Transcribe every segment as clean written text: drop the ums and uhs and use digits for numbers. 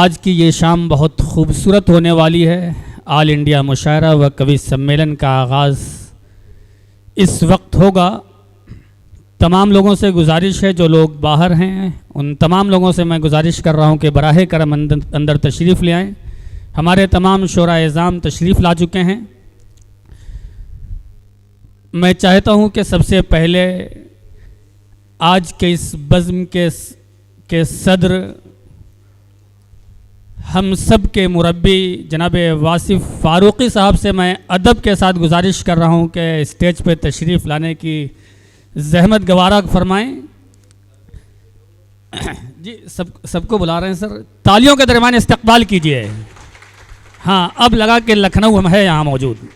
आज की ये शाम बहुत खूबसूरत होने वाली है। ऑल इंडिया मुशायरा व कवि सम्मेलन का आगाज़ इस वक्त होगा। तमाम लोगों से गुजारिश है, जो लोग बाहर हैं उन तमाम लोगों से मैं गुजारिश कर रहा हूं कि बराह करम अंदर तशरीफ़ ले आएँ। हमारे तमाम शोरा-ए-इज़ाम तशरीफ़ ला चुके हैं। मैं चाहता हूं कि सबसे पहले आज के इस बज़्म के सदर, हम सब के मुरब्बी जनाब वासिफ़ फ़ारूक़ी साहब से मैं अदब के साथ गुजारिश कर रहा हूं कि स्टेज पे तशरीफ़ लाने की ज़हमत गवारा फरमाएं। जी सबको बुला रहे हैं सर, तालियों के दरमियान इस्तक़बाल कीजिए। हाँ, अब लगा कि लखनऊ हम है यहाँ मौजूद।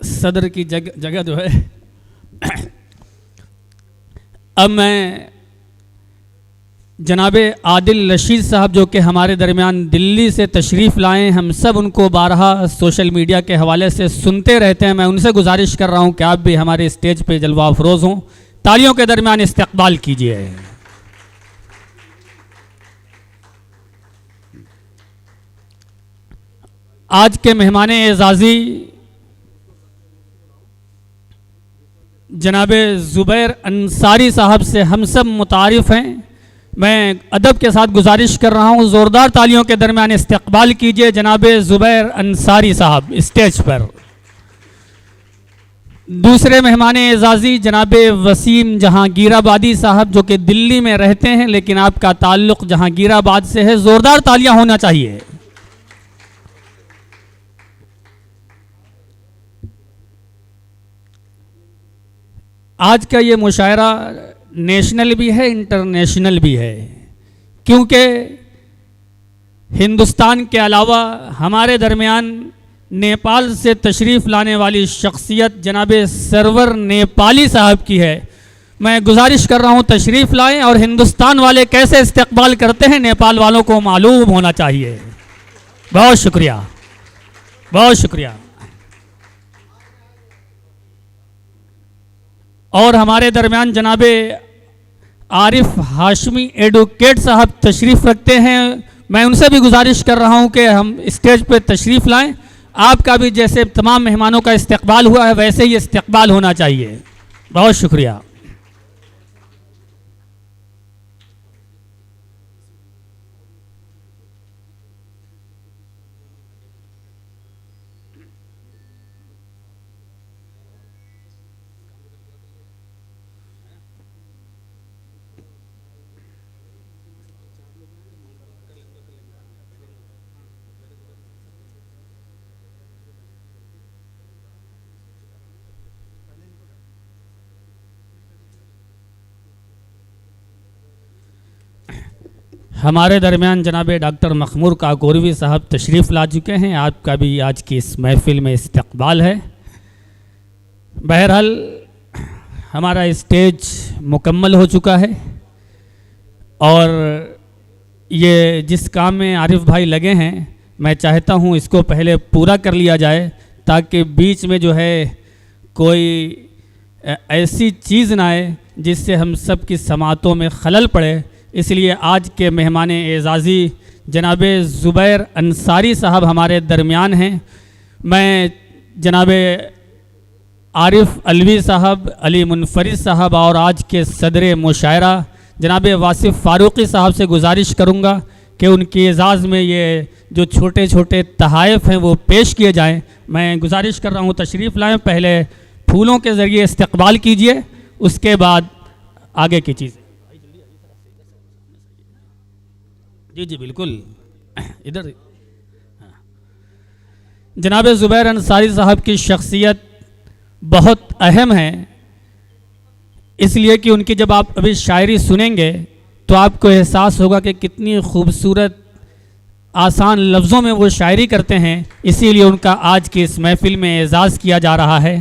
सदर की जगह जो है अब मैं जनाबे आदिल रशीद साहब जो कि हमारे दरमियान दिल्ली से तशरीफ़ लाएँ, हम सब उनको बारहा सोशल मीडिया के हवाले से सुनते रहते हैं। मैं उनसे गुजारिश कर रहा हूं कि आप भी हमारे स्टेज पे जलवा अफरोज़ हों। तालियों के दरमियान इस्तक़बाल कीजिए। आज के मेहमान एज़ाज़ी जनाबे ज़ुबैर अंसारी साहब से हम सब मुतारिफ़ हैं। मैं अदब के साथ गुजारिश कर रहा हूँ, ज़ोरदार तालियों के दरमियान इस्तक़बाल कीजिए जनाबे ज़ुबैर अंसारी साहब स्टेज पर। दूसरे मेहमान एज़ाज़ी जनाबे वसीम जहांगीराबादी साहब जो कि दिल्ली में रहते हैं लेकिन आपका ताल्लुक़ जहांगीराबाद से है। ज़ोरदार तालियां होना चाहिए। आज का ये मुशायरा नेशनल भी है, इंटरनेशनल भी है, क्योंकि हिंदुस्तान के अलावा हमारे दरमियान नेपाल से तशरीफ़ लाने वाली शख्सियत जनाबे सरवर नेपाली साहब की है। मैं गुजारिश कर रहा हूँ तशरीफ़ लाएं और हिंदुस्तान वाले कैसे इस्तक़बाल करते हैं नेपाल वालों को मालूम होना चाहिए। बहुत शुक्रिया, बहुत शुक्रिया। और हमारे दरमियान जनाबे आरिफ हाशमी एडवोकेट साहब तशरीफ़ रखते हैं। मैं उनसे भी गुजारिश कर रहा हूं कि हम स्टेज पे तशरीफ़ लाएं। आपका भी जैसे तमाम मेहमानों का इस्तक़बाल हुआ है वैसे ही इस्तक़बाल होना चाहिए। बहुत शुक्रिया। हमारे दरमियान जनाबे डॉक्टर मखमूर काकोरवी साहब तशरीफ़ ला चुके हैं। आपका भी आज की इस महफ़िल में इस्तक़बाल है। बहरहाल हमारा स्टेज मुकम्मल हो चुका है और ये जिस काम में आरिफ भाई लगे हैं मैं चाहता हूँ इसको पहले पूरा कर लिया जाए ताकि बीच में जो है कोई ऐसी चीज़ ना आए जिससे हम सब की समातों में खलल पड़े। इसलिए आज के मेहमान एज़ाज़ी जनाबे ज़ुबैर अंसारी साहब हमारे दरमियान हैं। मैं जनाबे आरिफ अलवी साहब, अली मुनफरिद साहब और आज के सदर मुशायरा जनाबे वासिफ़ फ़ारूक़ी साहब से गुजारिश करूँगा कि उनकी एज़ाज़ में ये जो छोटे छोटे तहाइफ़ हैं वो पेश किए जाएँ। मैं गुजारिश कर रहा हूँ तशरीफ़ लाएँ, पहले फूलों के ज़रिए इस्तक़बाल कीजिए, उसके बाद आगे की चीज़ें। जी जी बिल्कुल, इधर जनाब ज़ुबैर अंसारी साहब की शख्सियत बहुत अहम है, इसलिए कि उनकी जब आप अभी शायरी सुनेंगे तो आपको एहसास होगा कि कितनी खूबसूरत आसान लफ्ज़ों में वो शायरी करते हैं। इसीलिए उनका आज की इस महफ़िल में एज़ाज़ किया जा रहा है।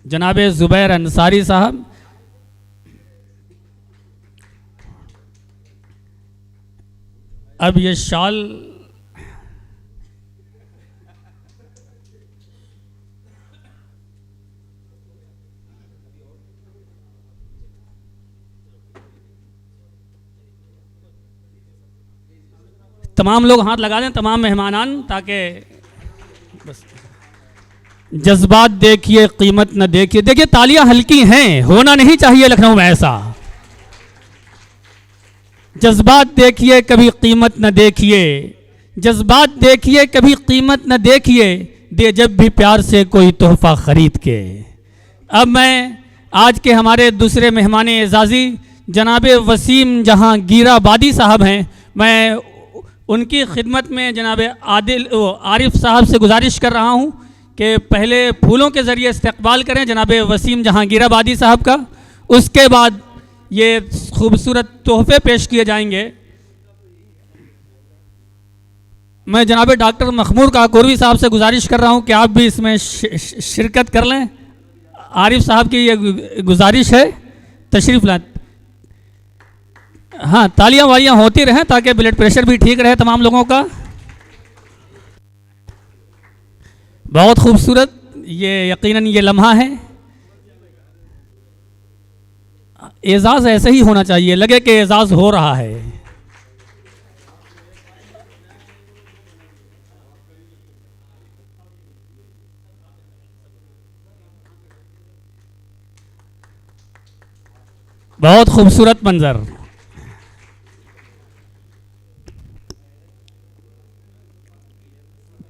जनाब ज़ुबैर अंसारी साहब, अब ये शाल तमाम लोग हाथ लगा दें, तमाम मेहमानान, ताकि बस जज्बात देखिए कीमत न देखिए। देखिए तालियां हल्की हैं, होना नहीं चाहिए लखनऊ में ऐसा। जज्बात देखिए कभी कीमत न देखिए, जज्बात देखिए कभी कीमत न देखिए, दे जब भी प्यार से कोई तोहफा खरीद के। अब मैं आज के हमारे दूसरे मेहमान एजाज़ी जनाब वसीम जहांगीराबादी साहब हैं, मैं उनकी खिदमत में जनाब आरिफ साहब से गुजारिश कर रहा हूं कि पहले फूलों के ज़रिए इस्तकबाल करें जनाब वसीम जहांगीराबादी साहब का। उसके बाद ये खूबसूरत तोहफे पेश किए जाएंगे। मैं जनाब डॉक्टर मखमूर काकोरवी साहब से गुजारिश कर रहा हूं कि आप भी इसमें शिरकत कर लें। आरिफ साहब की ये गुजारिश है, तशरीफ़ लाएं। हाँ, तालियां वालियां होती रहें ताकि ब्लड प्रेशर भी ठीक रहे तमाम लोगों का। बहुत खूबसूरत, ये यकीनन ये लम्हा है। एजाज़ ऐसे ही होना चाहिए, लगे कि एजाज़ हो रहा है। बहुत खूबसूरत मंजर।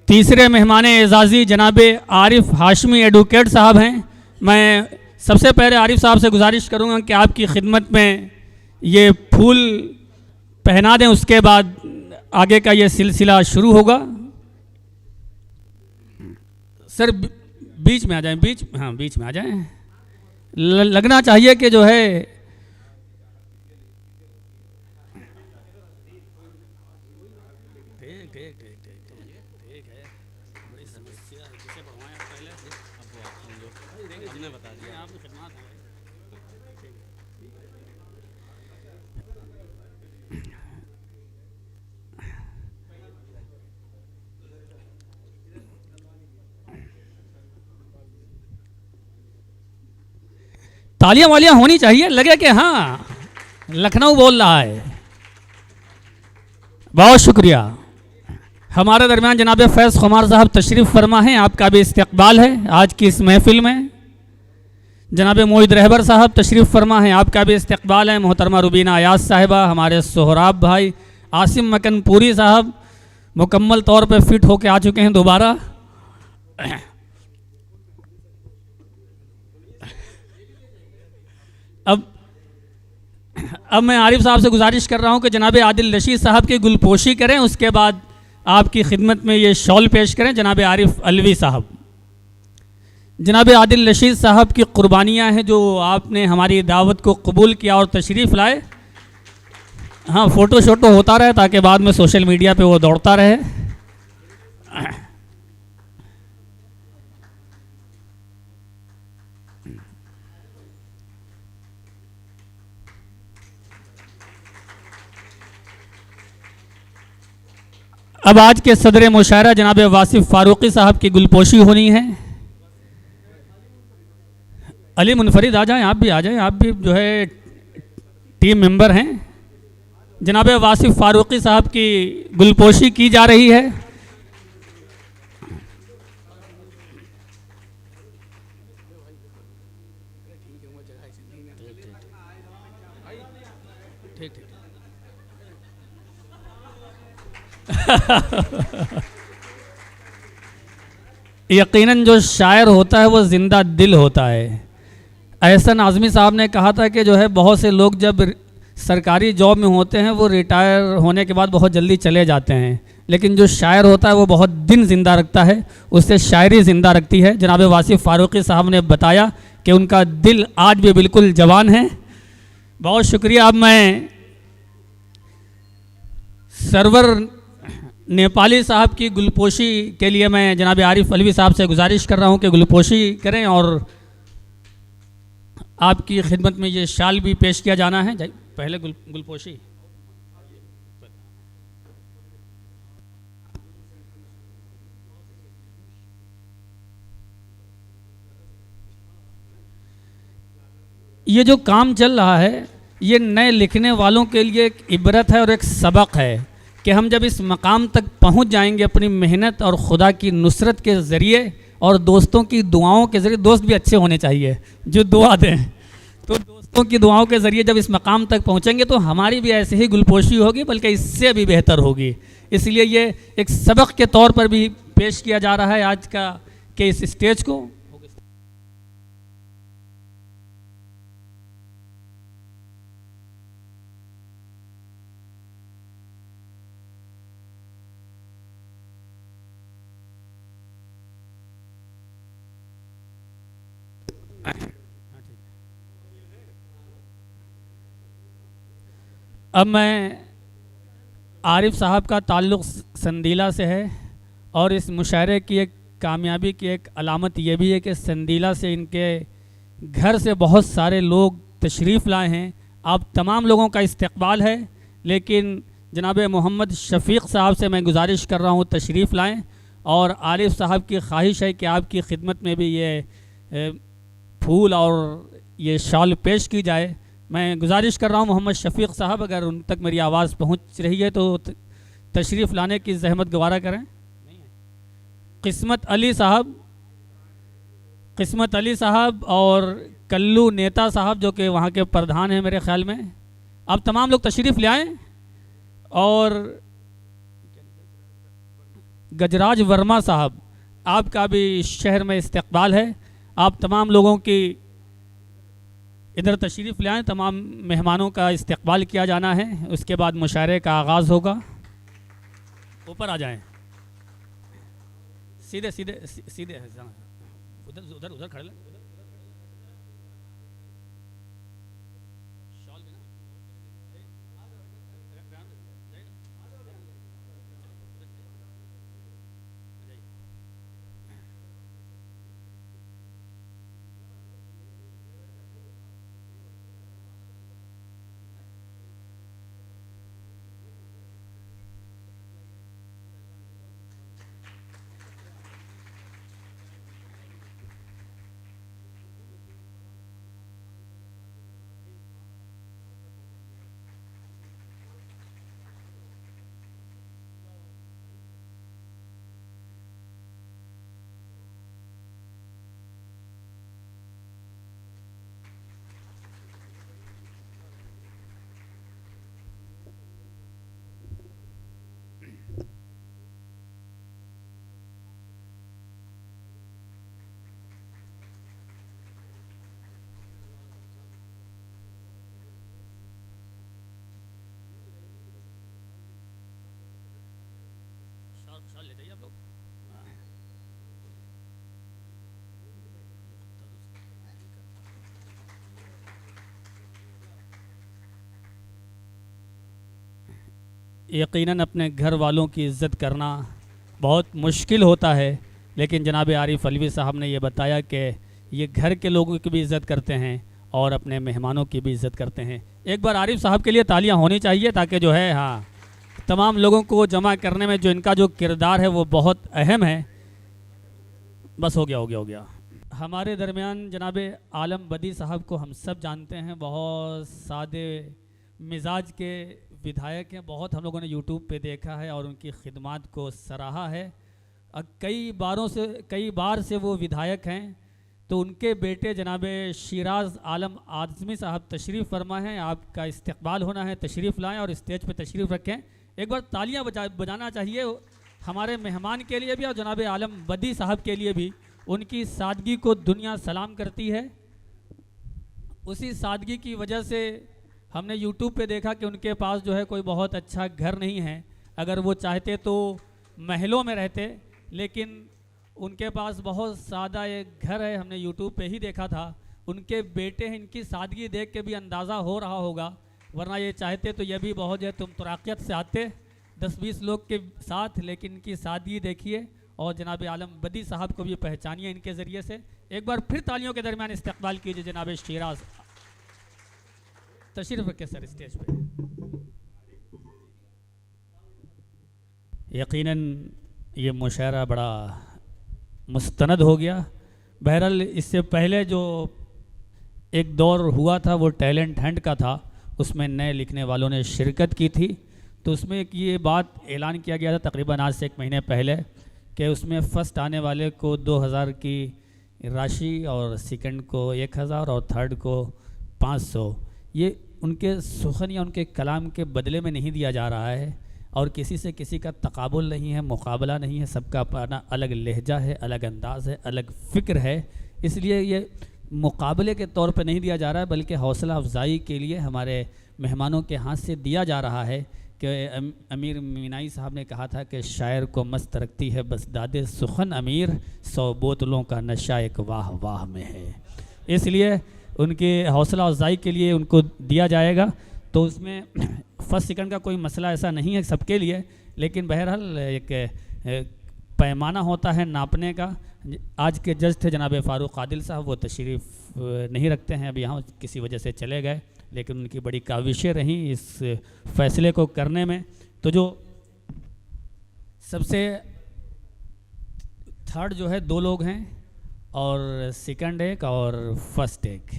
तीसरे मेहमान एजाज़ी जनाब आरिफ हाशमी एडवोकेट साहब हैं। मैं सबसे पहले आरिफ साहब से गुजारिश करूंगा कि आपकी खिदमत में ये फूल पहना दें, उसके बाद आगे का ये सिलसिला शुरू होगा। सर बीच में आ जाएं, बीच में आ जाएं। लगना चाहिए कि जो है तालियां वालियां होनी चाहिए, लगे कि हाँ लखनऊ बोल रहा है। बहुत शुक्रिया। हमारे दरमियान जनाब फैज़ खुमार साहब तशरीफ़ फरमा हैं, आपका भी इस्तकबाल है आज की इस महफिल में। जनाब मोहिद रहबर साहब तशरीफ़ फरमा हैं, आपका भी इस्तकबाल है। मोहतरमा रुबीना अयाज साहिबा, हमारे सोहराब भाई, आसिम मकनपुरी साहब मुकम्मल तौर पे फिट होके आ चुके हैं दोबारा। अब मैं आरिफ साहब से गुजारिश कर रहा हूं कि जनाब आदिल रशीद साहब की गुलपोशी करें, उसके बाद आपकी खिदमत में ये शॉल पेश करें जनाब आरिफ अलवी साहब। जनाब आदिल रशीद साहब की कुर्बानियाँ हैं जो आपने हमारी दावत को कबूल किया और तशरीफ़ लाए। हाँ, फ़ोटो शोटो होता रहे ताकि बाद में सोशल मीडिया पे वो दौड़ता रहे। अब आज के सदर मुशायरा जनाब वासिफ फारूकी साहब की गुलपोशी होनी है। अली मुनफरिद आ जाएं, आप भी आ जाएं, आप भी जो है टीम मेंबर हैं। जनाब वासिफ फारूकी साहब की गुलपोशी की जा रही है। यकीनन जो शायर होता है वो जिंदा दिल होता है। एहसन आज़मी साहब ने कहा था कि जो है बहुत से लोग जब सरकारी जॉब में होते हैं वो रिटायर होने के बाद बहुत जल्दी चले जाते हैं, लेकिन जो शायर होता है वो बहुत दिन ज़िंदा रखता है, उससे शायरी ज़िंदा रखती है। जनाब वासिफ फारूकी साहब ने बताया कि उनका दिल आज भी बिल्कुल जवान है। बहुत शुक्रिया। अब मैं सरवर नेपाली साहब की गुलपोशी के लिए मैं जनाब आरिफ अलवी साहब से गुजारिश कर रहा हूं कि गुलपोशी करें और आपकी खिदमत में ये शाल भी पेश किया जाना है। पहले गुलपोशी। ये जो काम चल रहा है ये नए लिखने वालों के लिए एक इबरत है और एक सबक है कि हम जब इस मकाम तक पहुंच जाएंगे अपनी मेहनत और खुदा की नुसरत के ज़रिए और दोस्तों की दुआओं के ज़रिए, दोस्त भी अच्छे होने चाहिए जो दुआ दें, तो दोस्तों की दुआओं के ज़रिए जब इस मकाम तक पहुंचेंगे तो हमारी भी ऐसे ही गुलपोशी होगी, बल्कि इससे भी बेहतर होगी। इसलिए ये एक सबक के तौर पर भी पेश किया जा रहा है आज का के इस स्टेज को। अब मैं आरिफ साहब का ताल्लुक़ संदीला से है और इस मुशायरे की एक कामयाबी की एक अलामत ये भी है कि संदीला से इनके घर से बहुत सारे लोग तशरीफ़ लाए हैं। आप तमाम लोगों का इस्तकबाल है, लेकिन जनाब मोहम्मद शफ़ीक़ साहब से मैं गुजारिश कर रहा हूँ तशरीफ़ लाएँ और आरिफ साहब की ख्वाहिश है कि आपकी खिदमत में भी ये फूल और ये शॉल पेश की जाए। मैं गुजारिश कर रहा हूँ मोहम्मद शफ़ीक़ साहब, अगर उन तक मेरी आवाज़ पहुँच रही है तो तशरीफ़ लाने की ज़हमत गवारा करें। किस्मत अली साहब और कल्लू नेता साहब जो कि वहाँ के प्रधान हैं मेरे ख़्याल में, आप तमाम लोग तशरीफ़ ले आएँ। और गजराज वर्मा साहब, आपका भी शहर में इस्तकबाल है, आप तमाम लोगों की इधर तशरीफ़ ले आएँ। तमाम मेहमानों का इस्तकबाल किया जाना है, उसके बाद मुशायरे का आगाज़ होगा। ऊपर आ जाएं, सीधे सीधे सीधे उधर उधर उधर खड़े लें। ले जाइए आप लोग। यकीनन अपने घर वालों की इज़्ज़त करना बहुत मुश्किल होता है, लेकिन जनाब आरिफ अलवी साहब ने ये बताया कि ये घर के लोगों की भी इज़्ज़त करते हैं और अपने मेहमानों की भी इज़्ज़त करते हैं। एक बार आरिफ साहब के लिए तालियां होनी चाहिए, ताकि जो है हाँ तमाम लोगों को जमा करने में जो इनका जो किरदार है वो बहुत अहम है। बस हो गया। हमारे दरमियान जनाब आलम बदी साहब को हम सब जानते हैं, बहुत सादे मिजाज के विधायक हैं, बहुत हम लोगों ने यूट्यूब पे देखा है और उनकी खिदमात को सराहा है। कई बार से वो विधायक हैं। तो उनके बेटे जनाब शिराज आलम आज़मी साहब तशरीफ़ फरमा हैं, आपका इस्तकबाल होना है, तशरीफ़ लाएँ और स्टेज पे तशरीफ़ रखें। एक बार तालियां बजाना चाहिए हमारे मेहमान के लिए भी और जनाब आलम बदी साहब के लिए भी। उनकी सादगी को दुनिया सलाम करती है। उसी सादगी की वजह से हमने यूट्यूब पे देखा कि उनके पास जो है कोई बहुत अच्छा घर नहीं है। अगर वो चाहते तो महलों में रहते, लेकिन उनके पास बहुत सादा एक घर है, हमने यूट्यूब पे ही देखा था। उनके बेटे हैं, इनकी सादगी देख के भी अंदाज़ा हो रहा होगा, वरना ये चाहते तो ये भी बहुत जो है तुम तुराकियत से आते 10-20 लोग के साथ, लेकिन इनकी सादगी देखिए और जनाब आलम बदी साहब को भी पहचानिए इनके ज़रिए से। एक बार फिर तालियों के दरमियान इस्तकबाल कीजिए जनाब शिराज, तशरीफ़ रखे सर स्टेज पे। यकीनन ये मुशायरा बड़ा मुस्तनद हो गया। बहरहाल इससे पहले जो एक दौर हुआ था वो टैलेंट हंट का था, उसमें नए लिखने वालों ने शिरकत की थी। तो उसमें एक ये बात ऐलान किया गया था तकरीबन आज से 1 महीने पहले कि उसमें फ़र्स्ट आने वाले को 2000 की राशि और सेकंड को 1000 और थर्ड को 500। ये उनके सुखन या उनके कलाम के बदले में नहीं दिया जा रहा है और किसी से किसी का तकाबुल नहीं है, मुकाबला नहीं है, सबका अपना अलग लहजा है, अलग अंदाज़ है, अलग फ़िक्र है। इसलिए ये मुकाबले के तौर पे नहीं दिया जा रहा है बल्कि हौसला अफजाई के लिए हमारे मेहमानों के हाथ से दिया जा रहा है कि अमीर मीनाई साहब ने कहा था कि शायर को मस्त रखती है बस दादे सुखन अमीर, 100 बोतलों का नशा एक वाह वाह में है। इसलिए उनके हौसला अफजाई के लिए उनको दिया जाएगा। तो उसमें फर्स्ट सेकंड का कोई मसला ऐसा नहीं है सबके लिए, लेकिन बहरहाल एक पैमाना होता है नापने का। आज के जज थे जनाब फ़ारूक आदिल साहब, वो तशरीफ़ नहीं रखते हैं, अब यहाँ किसी वजह से चले गए, लेकिन उनकी बड़ी काविशें रहीं इस फैसले को करने में। तो जो सबसे थर्ड जो है 2 लोग हैं और सेकंड एक और फर्स्ट एक।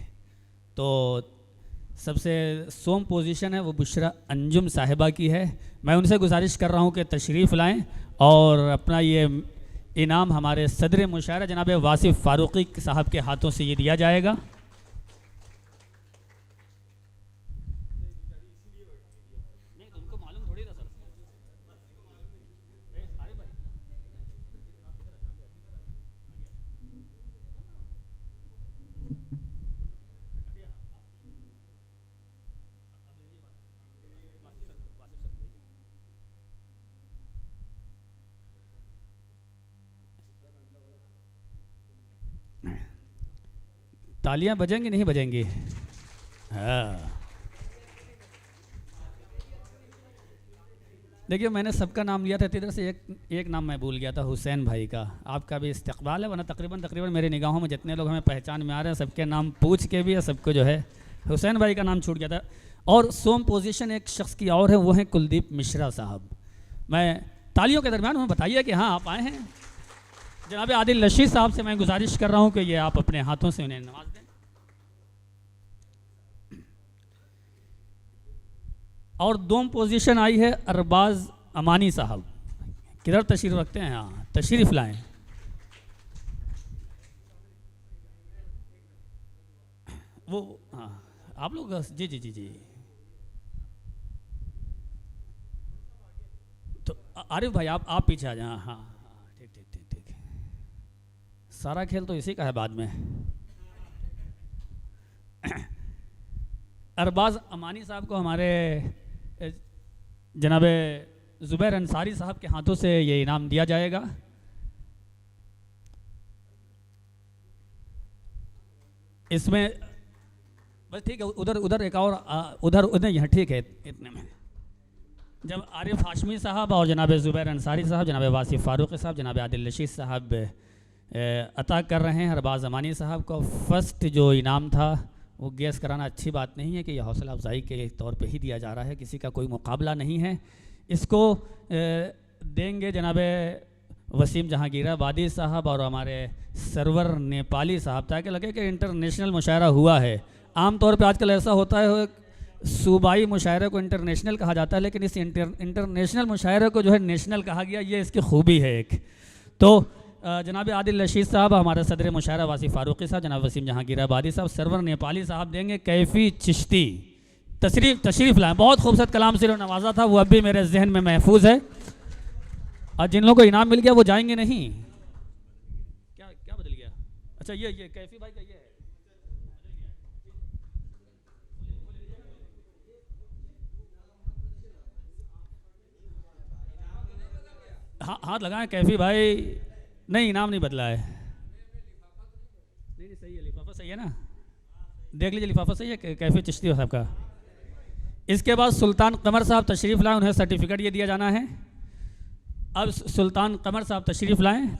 तो सबसे सोम पोजीशन है वो बुशरा अंजुम साहिबा की है। मैं उनसे गुजारिश कर रहा हूँ कि तशरीफ़ लाएं और अपना ये इनाम हमारे सदर मुशायरा जनाब वासिफ़ फ़ारूक़ी साहब के हाथों से ये दिया जाएगा। तालियां बजेंगी नहीं बजेंगी? हाँ, देखिए मैंने सबका नाम लिया था, इधर से एक नाम मैं भूल गया था, हुसैन भाई का। आपका भी इस्तकबाल है, वरना तकरीबन मेरे निगाहों में जितने लोग हमें पहचान में आ रहे हैं सबके नाम पूछ के भी है, सबको जो है हुसैन भाई का नाम छूट गया था। और सोम पोजीशन एक शख्स की और है, वो है कुलदीप मिश्रा साहब। मैं तालियों के दरमियान हमें बताइए कि हाँ आप आए हैं। जनाब आदिल रशीद साहब से मैं गुजारिश कर रहा हूँ कि ये आप अपने हाथों से उन्हें नवाज दें। और 2 पोजीशन आई है अरबाज अमानी साहब, किधर तशरीफ रखते हैं? हाँ तशरीफ़ लाएं। वो हाँ आप लोग जी जी जी जी। तो आरिफ भाई आप पीछे आ जाए। हाँ हाँ ठीक ठीक ठीक ठीक। सारा खेल तो इसी का है बाद में। अरबाज अमानी साहब को हमारे जनाब ज़ुबैर अंसारी साहब के हाथों से ये इनाम दिया जाएगा। इसमें बस ठीक है, उधर एक और उधर यहाँ ठीक है। इतने में जब आरिफ हाशमी साहब और जनाब ज़ुबैर अंसारी साहब, जनाब वासिफ़ फ़ारूक़ी साहब, जनाब आदिल रशीद साहब अता कर रहे हैं अरबाज अमानी साहब को। फ़र्स्ट जो इनाम था वो गैस कराना अच्छी बात नहीं है कि यह हौसला अफजाई के तौर पे ही दिया जा रहा है, किसी का कोई मुकाबला नहीं है। इसको देंगे जनाब वसीम जहांगीराबादी साहब और हमारे सरवर नेपाली साहब, ताकि लगे कि इंटरनेशनल मुशायरा हुआ है। आम तौर पे आजकल ऐसा होता है सूबाई मुशायरे को इंटरनेशनल कहा जाता है, लेकिन इस इंटरनेशनल मुशायरे को जो है नेशनल कहा गया, ये इसकी खूबी है एक। तो जनाब आदिल रशीद साहब, हमारे सदर मुशायरा वासिफ़ फ़ारूक़ी साहब, जनाब वसीम जहांगीराबादी साहब, सरवर नेपाली साहब देंगे कैफ़ी चिश्ती। तशरीफ़ लाएँ। बहुत खूबसूरत कलाम से नवाजा था, वो अब भी मेरे जहन में महफूज है। और जिन लोगों को इनाम मिल गया वो जाएंगे नहीं। क्या क्या बदल गया? अच्छा ये कैफ़ी भाई का ये है। हाँ हाथ लगाएं कैफ़ी भाई। नहीं इनाम नहीं बदला है। नहीं सही है, लिफाफा सही है ना? देख लीजिए लिफाफा सही है कैफ़ी चिश्ती साहब का। इसके बाद सुल्तान कमर साहब तशरीफ़ लाएँ, उन्हें सर्टिफिकेट ये दिया जाना है। अब सुल्तान कमर साहब तशरीफ़ लाएँ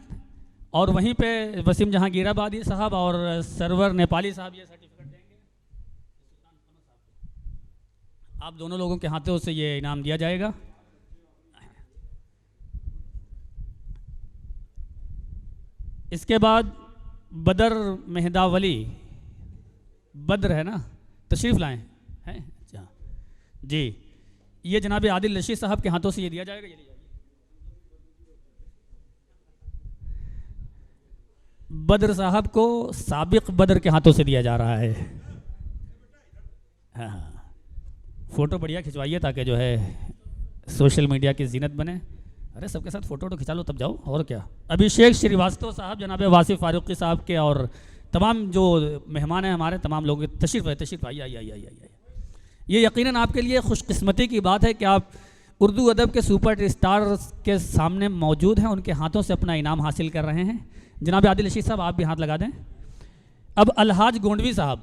और वहीं पे वसीम जहांगीराबादी साहब और सरवर नेपाली साहब ये सर्टिफिकेट देंगे सुल्तान कमर साहब को। आप दोनों लोगों के हाथों से ये इनाम दिया जाएगा। इसके बाद बदर मेहदावली, बद्र है ना, तशरीफ़ लाएँ हैं? अच्छा जी, ये जनाब आदिल रशीद साहब के हाथों से ये दिया जाएगा। ये बद्र साहब को साबिक बद्र के हाथों से दिया जा रहा है। हाँ हाँ, फ़ोटो बढ़िया खिंचवाइए ताकि जो है सोशल मीडिया की जीनत बने। अरे सबके साथ फ़ोटो तो खिंचा लो तब जाओ, और क्या। अभिषेक श्रीवास्तव साहब, जनाब वासिफ फारूकी साहब के और तमाम जो मेहमान हैं हमारे, तमाम लोगों की तशरीफ़ आइए आइए आइए आइए। ये यकीनन आपके लिए खुशकिस्मती की बात है कि आप उर्दू अदब के सुपर स्टार के सामने मौजूद हैं, उनके हाथों से अपना इनाम हासिल कर रहे हैं। जनाब आदिल रशीद साहब, आप भी हाथ लगा दें। अब अलहाज गोंडवी साहब,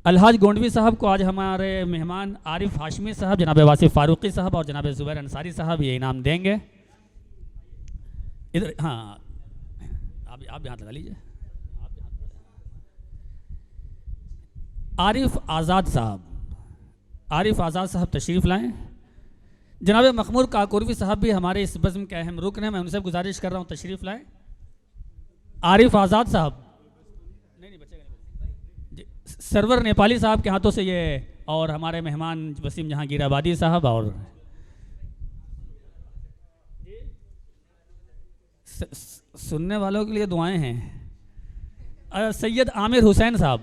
अलहाज गोंडवी साहब को आज हमारे मेहमान आरिफ हाशमी साहब, जनाब वासिफ फारूकी साहब और जनाब ज़ुबैर अंसारी साहब ये इनाम देंगे। इधर हाँ, आप भी हाथ लगा लीजिए। आरिफ आज़ाद साहब, आरिफ आज़ाद साहब तशरीफ़ लाएं। जनाब मखमूर काकुरवी साहब भी हमारे इस बज़्म के अहम रुकन हैं, मैं उनसे गुजारिश कर रहा हूँ तशरीफ़ लाएं। आरिफ आज़ाद साहब, नहीं बचेगा। सरवर नेपाली साहब के हाथों से ये, और हमारे मेहमान वसीम जहांगीर आबादी साहब, और सुनने वालों के लिए दुआएं हैं। सैयद आमिर हुसैन साहब,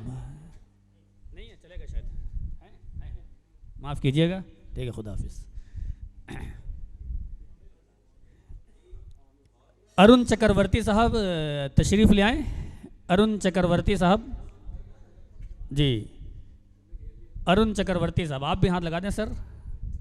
नहीं है, चलेगा शायद, माफ़ कीजिएगा, ठीक है, खुदा हाफिज़। अरुण चक्रवर्ती साहब तशरीफ़ ले आए। अरुण चक्रवर्ती साहब जी, अरुण चक्रवर्ती साहब आप भी हाथ लगा दें सर।